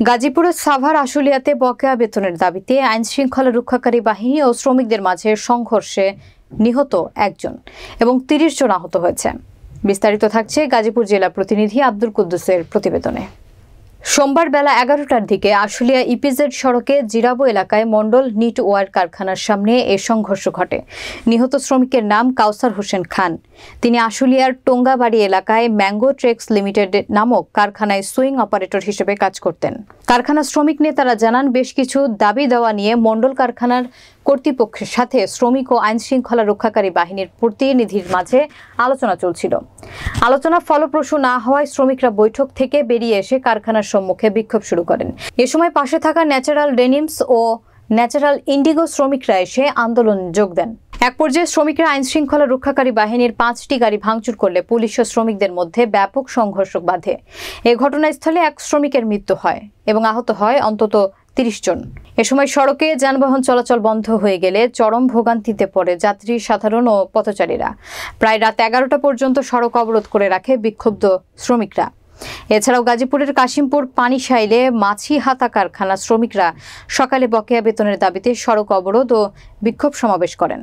গাজীপুরের সাভার আশুলিয়াতে বকেয়া বেতনের দাবিতে আইনশৃঙ্খলা রক্ষাকারী বাহিনী ও শ্রমিকদের মাঝে সংঘর্ষে নিহত একজন এবং ৩০ জন আহত হয়েছে। বিস্তারিত থাকছে গাজীপুর জেলা প্রতিনিধি আব্দুল কুদ্দুসের প্রতিবেদনে। সোমবার বেলা ১১টার দিকে আশুলিয়া ইপিজেড সড়কে জিরাবো এলাকায় মন্ডল নিট ওয়ার কারখানার সামনে এ সংঘর্ষ ঘটে। নিহত শ্রমিকের নাম কাউসার হোসেন খান। তিনি আশুলিয়ার টোঙ্গাবাড়ি এলাকায় ম্যাঙ্গো ট্রেক্স লিমিটেড নামক কারখানায় সুইং অপারেটর হিসেবে কাজ করতেন। কারখানার শ্রমিক নেতারা জানান, বেশ কিছু দাবি দেওয়া নিয়ে মন্ডল কারখানার কর্তৃপক্ষের সাথে শ্রমিক ও আইনশৃঙ্খলা রক্ষাকারী বাহিনীর প্রতিনিধির মাঝে আলোচনা চলছিল। আলোচনা ফলপ্রসূ না হওয়ায় শ্রমিকরা বৈঠক থেকে বেরিয়ে এসে কারখানার সম্মুখে বিক্ষোভ শুরু করেন। এ সময় পাশে থাকা ন্যাচারাল ডেনিমস ও ন্যাচারাল ইন্ডিগো শ্রমিকরা এসে আন্দোলন যোগ দেন। এক পর্যায়ে শ্রমিকরা আইনশৃঙ্খলা রক্ষাকারী বাহিনীর ৫টি গাড়ি ভাঙচুর করলে পুলিশ ও শ্রমিকদের মধ্যে ব্যাপক সংঘর্ষ বাধে। এ ঘটনাস্থলে এক শ্রমিকের মৃত্যু হয় এবং আহত হয় অন্তত ৩০ জন। এ সময় সড়কে যানবাহন চলাচল বন্ধ হয়ে গেলে চরম ভোগান্তিতে পড়ে যাত্রী, সাধারণ ও পথচারীরা। প্রায় রাত ১১টা পর্যন্ত সড়ক অবরোধ করে রাখে বিক্ষুব্ধ শ্রমিকরা। এছাড়াও গাজীপুরের কাশিমপুর পানিশাইলে মাছি হাতা কারখানা শ্রমিকরা সকালে বকেয়া বেতনের দাবিতে সড়ক অবরোধ ও বিক্ষোভ সমাবেশ করেন।